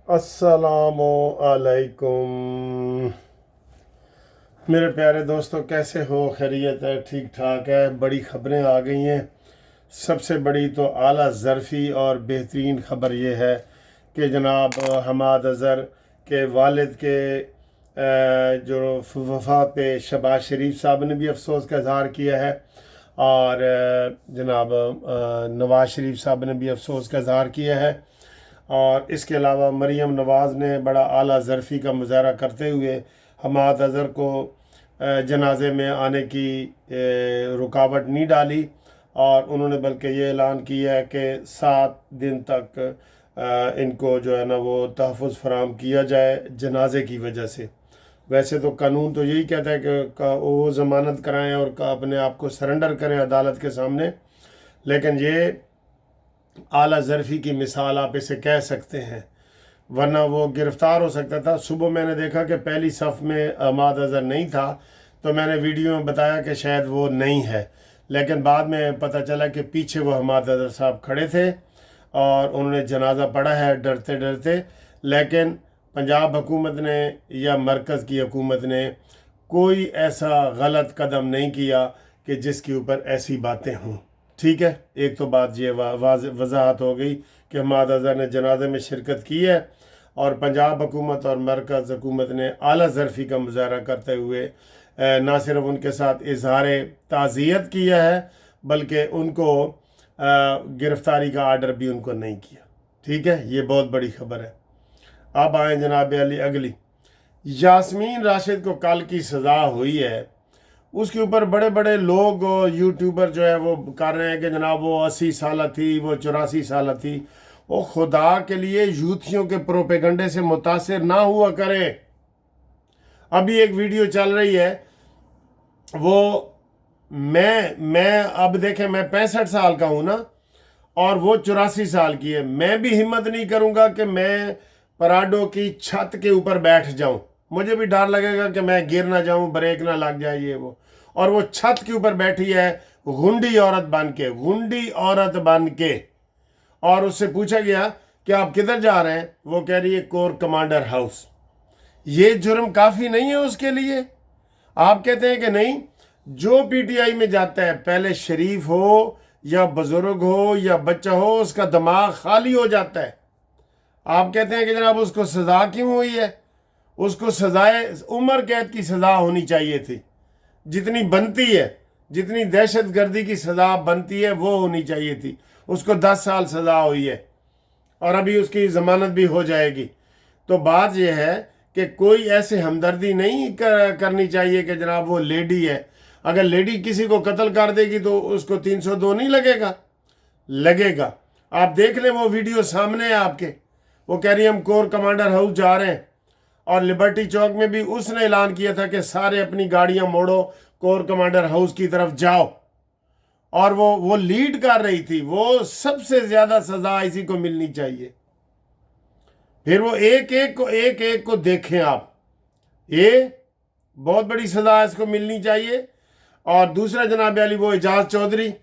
अस्सलामु अलैकुम मेरे प्यारे दोस्तों, कैसे हो? खैरियत है? ठीक ठाक है? बड़ी खबरें आ गई हैं। सबसे बड़ी तो आला ज़रफ़ी और बेहतरीन ख़बर ये है कि जनाब हमाद अज़हर के वालिद के जो वफ़ात पे शहबाज शरीफ साहब ने भी अफसोस का इज़हार किया है और जनाब नवाज़ शरीफ साहब ने भी अफसोस का इज़हार किया है। और इसके अलावा मरीम नवाज़ ने बड़ा आला ज़रफ़ी का मुज़ाहरा करते हुए हमाद अज़हर को जनाजे में आने की रुकावट नहीं डाली और उन्होंने बल्कि ये ऐलान किया है कि 7 दिन तक इनको जो है ना वो तहफ़्फ़ुज़ फराहम किया जाए जनाजे की वजह से। वैसे तो कानून तो यही कहता है कि वो ज़मानत कराएं और अपने आप को सरेंडर करें अदालत के सामने, लेकिन ये आला ज़रफ़ी की मिसाल आप इसे कह सकते हैं, वरना वो गिरफ़्तार हो सकता था। सुबह मैंने देखा कि पहली सफ़ में हमाद अज़हर नहीं था, तो मैंने वीडियो में बताया कि शायद वो नहीं है, लेकिन बाद में पता चला कि पीछे वो हमाद अज़हर साहब खड़े थे और उन्होंने जनाजा पढ़ा है डरते डरते। लेकिन पंजाब हुकूमत ने या मरकज़ की हुकूमत ने कोई ऐसा गलत कदम नहीं किया कि जिसके ऊपर ऐसी बातें हों। ठीक है, एक तो बात ये वजाहत हो गई कि हमाद अज़हर ने जनाजे में शिरकत की है और पंजाब हुकूमत और मरकज़ हुकूमत ने आला ज़रफ़ी का मुज़ाहरा करते हुए ना सिर्फ उनके साथ इजहार ताज़ियत किया है बल्कि उनको गिरफ़्तारी का आर्डर भी उनको नहीं किया। ठीक है, ये बहुत बड़ी खबर है। अब आए जनाब अगली, यास्मीन राशिद को कल की सज़ा हुई है। उसके ऊपर बड़े बड़े लोग यूट्यूबर जो है वो कर रहे हैं कि जनाब वो 80 साल थी, वो 84 साल थी। वो खुदा के लिए यूथियों के प्रोपेगंडे से मुतासिर ना हुआ करें। अभी एक वीडियो चल रही है, वो मैं अब देखें, मैं 65 साल का हूँ ना और वो 84 साल की है। मैं भी हिम्मत नहीं करूँगा कि मैं पराडो की छत के ऊपर बैठ जाऊँ। मुझे भी डर लगेगा कि मैं गिर ना जाऊं, ब्रेक ना लग जाए ये वो। और वो छत के ऊपर बैठी है गुंडी औरत बन के और उससे पूछा गया कि आप किधर जा रहे हैं? वो कह रही है कोर कमांडर हाउस। ये जुर्म काफ़ी नहीं है उसके लिए? आप कहते हैं कि नहीं, जो पीटीआई में जाता है, पहले शरीफ हो या बुजुर्ग हो या बच्चा हो, उसका दिमाग खाली हो जाता है। आप कहते हैं कि जनाब उसको सज़ा क्यों हुई है? उसको सजाए उम्र कैद की सज़ा होनी चाहिए थी, जितनी बनती है, जितनी दहशत गर्दी की सज़ा बनती है वो होनी चाहिए थी। उसको 10 साल सज़ा हुई है और अभी उसकी ज़मानत भी हो जाएगी। तो बात यह है कि कोई ऐसे हमदर्दी नहीं करनी चाहिए कि जनाब वो लेडी है, अगर लेडी किसी को कत्ल कर देगी तो उसको 302 नहीं लगेगा। आप देख लें, वो वीडियो सामने है आपके। वो कह रही है हम कोर कमांडर हाउस जा रहे हैं और लिबर्टी चौक में भी उसने ऐलान किया था कि सारे अपनी गाड़ियां मोड़ो, कोर कमांडर हाउस की तरफ जाओ। और वो लीड कर रही थी। वो सबसे ज्यादा सजा इसी को मिलनी चाहिए। फिर वो एक एक को देखें आप, ये बहुत बड़ी सजा इसको मिलनी चाहिए। और दूसरा जनाब अली वो एजाज चौधरी,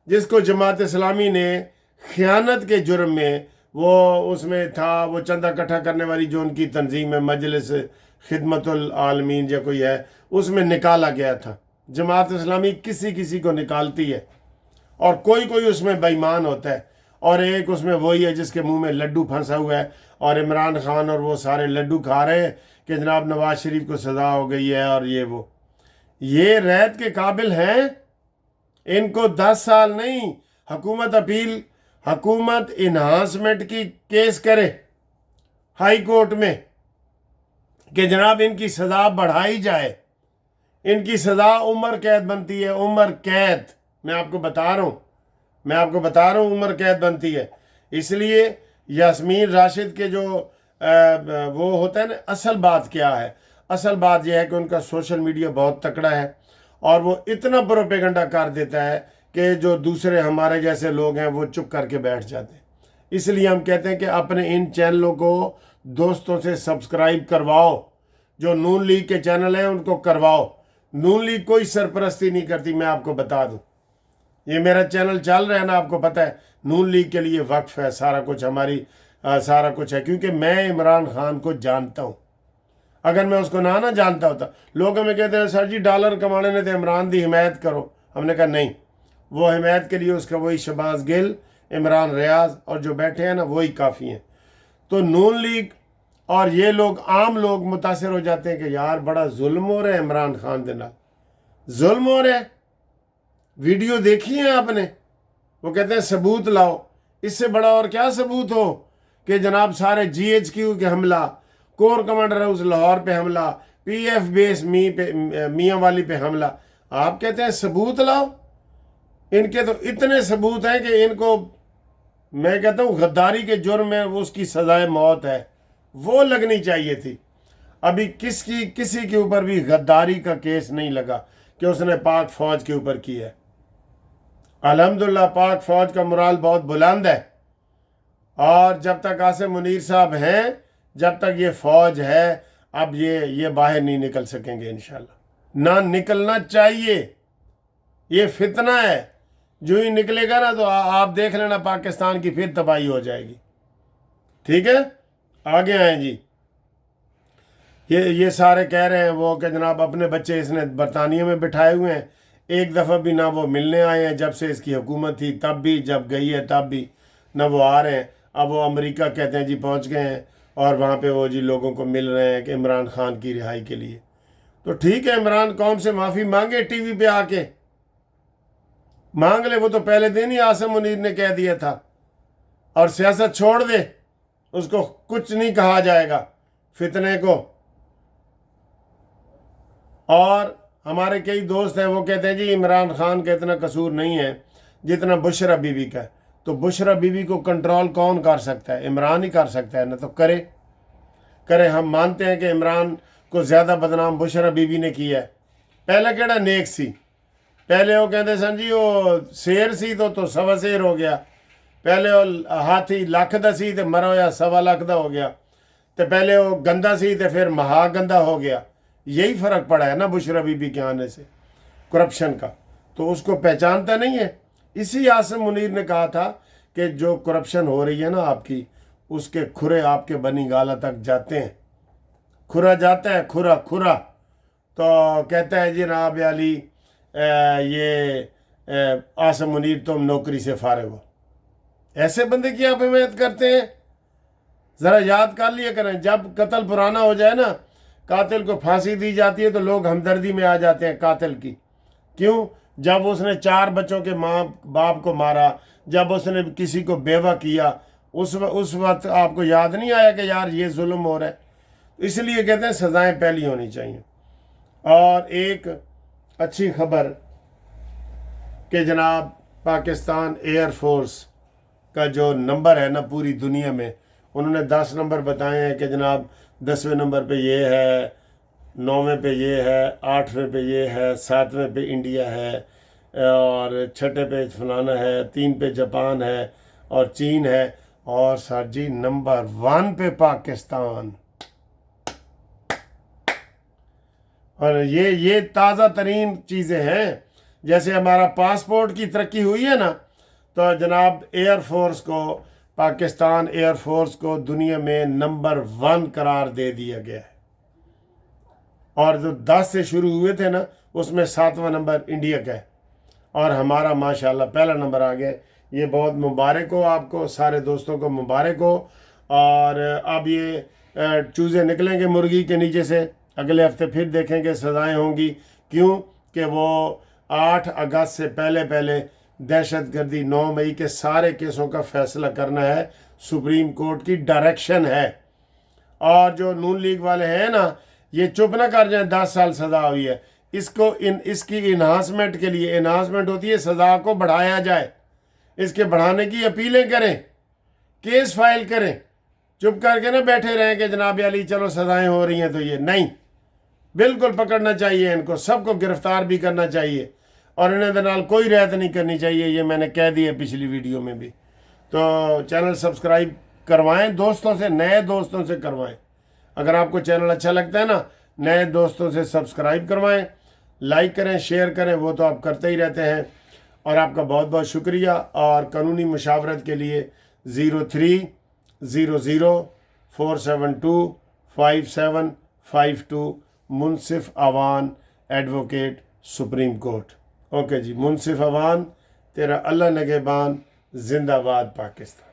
जिसको जमात इस्लामी ने खयानत के जुर्म में, वो उसमें था, वो चंदा इकट्ठा करने वाली जो उनकी तंजीम है मजलिस खिदमतुल आलमीन या कोई है, उसमें निकाला गया था। जमात इस्लामी किसी किसी को निकालती है और कोई कोई उसमें बेईमान होता है। और एक उसमें वही है जिसके मुंह में लड्डू फंसा हुआ है और इमरान खान और वो सारे लड्डू खा रहे हैं कि जनाब नवाज शरीफ को सज़ा हो गई है और ये वो। ये रैत के काबिल हैं? इनको 10 साल नहीं, हुकूमत इन्हांसमेंट की केस करे हाई कोर्ट में कि जनाब इनकी सज़ा बढ़ाई जाए। इनकी सज़ा उम्र कैद बनती है, उम्र कैद। मैं आपको बता रहा हूँ उम्र कैद बनती है। इसलिए यास्मीन राशिद के जो वो होता है ना, असल बात क्या है? असल बात यह है कि उनका सोशल मीडिया बहुत तकड़ा है और वो इतना प्रोपेगेंडा कर देता है कि जो दूसरे हमारे जैसे लोग हैं वो चुप करके बैठ जाते हैं। इसलिए हम कहते हैं कि अपने इन चैनलों को दोस्तों से सब्सक्राइब करवाओ। जो नून लीग के चैनल हैं उनको करवाओ। नून लीग कोई सरपरस्ती नहीं करती, मैं आपको बता दूं। ये मेरा चैनल चल रहा है ना, आपको पता है, नून लीग के लिए वक्फ है सारा कुछ। हमारी सारा कुछ है, क्योंकि मैं इमरान खान को जानता हूँ। अगर मैं उसको ना जानता होता, लोग हमें कहते हैं सर जी डॉलर कमाने ने तो इमरान की हिमायत करो। हमने कहा नहीं, वो हिमायत के लिए उसका वही शहबाज गिल, इमरान रियाज और जो बैठे हैं ना वही काफ़ी हैं। तो नून लीग और ये लोग, आम लोग मुतासर हो जाते हैं कि यार बड़ा जुल्म हो रहा है इमरान खान के नाल, जुल्म हो रहा है। वीडियो देखी है आपने? वो कहते हैं सबूत लाओ। इससे बड़ा और क्या सबूत हो कि जनाब सारे GHQ के हमला, कोर कमांडर हाउस लाहौर पे हमला, PF बेस मियाँ वाली पे हमला, आप कहते हैं सबूत लाओ। इनके तो इतने सबूत हैं कि इनको, मैं कहता हूँ गद्दारी के जुर्म में उसकी सजाए मौत है, वो लगनी चाहिए थी। अभी किसी के ऊपर भी गद्दारी का केस नहीं लगा कि उसने पाक फौज के ऊपर किया है। अल्हम्दुलिल्लाह पाक फौज का मोराल बहुत बुलंद है, और जब तक आसिम मुनीर साहब हैं, जब तक ये फौज है, अब ये बाहर नहीं निकल सकेंगे इंशाल्लाह। ना निकलना चाहिए, ये फितना है। जो ही निकलेगा ना तो आप देख लेना पाकिस्तान की फिर तबाही हो जाएगी। ठीक है, आगे आए जी। ये सारे कह रहे हैं वो कि जनाब अपने बच्चे इसने बरतानिया में बिठाए हुए हैं, एक दफ़ा भी ना वो मिलने आए हैं जब से इसकी हुकूमत थी, तब भी जब गई है तब भी ना वो आ रहे हैं। अब वो अमेरिका कहते हैं जी पहुंच गए हैं, और वहाँ पे वो जी लोगों को मिल रहे हैं कि इमरान खान की रिहाई के लिए। तो ठीक है, इमरान कौम से माफ़ी मांगे, टीवी पे आके मांग ले। वो तो पहले दिन ही आसिम मुनीर ने कह दिया था, और सियासत छोड़ दे, उसको कुछ नहीं कहा जाएगा फितने को। और हमारे कई दोस्त हैं वो कहते हैं जी इमरान खान का इतना कसूर नहीं है जितना बुशरा बीबी का है। तो बुशरा बीबी को कंट्रोल कौन कर सकता है? इमरान ही कर सकता है ना, तो करे। हम मानते हैं कि इमरान को ज़्यादा बदनाम बुशरा बीबी ने किया है। पहले केड़ा नेक सी, पहले वो कहते सन जी वो शेर सी तो सवा शेर हो गया, पहले वो हाथी लख दा सी ते मरा होया सवा लख दा हो गया, तो पहले वो गंदा सी तो फिर महा गंदा हो गया। यही फ़र्क पड़ा है ना बुशरा बीबी के आने से, करप्शन का। तो उसको पहचानता नहीं है। इसी आसिम मुनीर ने कहा था कि जो करप्शन हो रही है ना आपकी, उसके खुरे आपके बनी गाला तक जाते हैं, खुरा जाता है, खुरा तो कहता है जी जनाब अली ये आसिम मुनीर तुम नौकरी से फारिग हो। ऐसे बंदे की आप हिमायत करते हैं? ज़रा याद कर लिया करें, जब कत्ल पुराना हो जाए ना, कातिल को फांसी दी जाती है तो लोग हमदर्दी में आ जाते हैं कातिल की। क्यों? जब उसने 4 बच्चों के माँ बाप को मारा, जब उसने किसी को बेवा किया, उस वक्त आपको याद नहीं आया कि यार ये जुल्म हो रहा है? इसलिए कहते हैं सज़ाएं पहली होनी चाहिए। और एक अच्छी खबर कि जनाब पाकिस्तान एयर फोर्स का जो नंबर है ना पूरी दुनिया में, उन्होंने 10 नंबर बताए हैं कि जनाब 10वें नंबर पे ये है, 9वें पे ये है, 8वें पे ये है, 7वें पे इंडिया है, और 6ठे पे फलाना है, 3 पे जापान है और चीन है, और सर जी नंबर 1 पे पाकिस्तान। और ये ताज़ा तरीन चीज़ें हैं। जैसे हमारा पासपोर्ट की तरक्की हुई है ना, तो जनाब एयरफोर्स को, पाकिस्तान एयरफोर्स को दुनिया में नंबर 1 करार दे दिया गया है। और जो 10 से शुरू हुए थे ना, उसमें 7वां नंबर इंडिया का है, और हमारा माशाल्लाह पहला नंबर आ गया। ये बहुत मुबारक हो आपको, सारे दोस्तों को मुबारक हो। और अब ये चूज़े निकलेंगे मुर्गी के नीचे से, अगले हफ्ते फिर देखेंगे सज़ाएं होंगी। क्यों कि वो 8 अगस्त से पहले दहशतगर्दी 9 मई के सारे केसों का फैसला करना है, सुप्रीम कोर्ट की डायरेक्शन है। और जो नून लीग वाले हैं ना, ये चुप ना कर जाए 10 साल सज़ा हुई है, इसकी इन्हांसमेंट के लिए, इन्हांसमेंट होती है सज़ा को बढ़ाया जाए, इसके बढ़ाने की अपीलें करें, केस फाइल करें। चुप करके ना बैठे रहें कि जनाब अली चलो सज़ाएं हो रही हैं तो ये नहीं, बिल्कुल पकड़ना चाहिए इनको, सबको गिरफ्तार भी करना चाहिए, और इन्हें दे नाल कोई रियायत नहीं करनी चाहिए। ये मैंने कह दिया पिछली वीडियो में भी। तो चैनल सब्सक्राइब करवाएं, दोस्तों से, नए दोस्तों से करवाएं। अगर आपको चैनल अच्छा लगता है ना, नए दोस्तों से सब्सक्राइब करवाएं, लाइक करें, शेयर करें, वो तो आप करते ही रहते हैं। और आपका बहुत बहुत शुक्रिया। और कानूनी मुशावरत के लिए 0047257552 Munsif Awan advocate supreme court. Okay جی، منصف اوان، تیرا اللہ نگہبان، زندہ باد پاکستان۔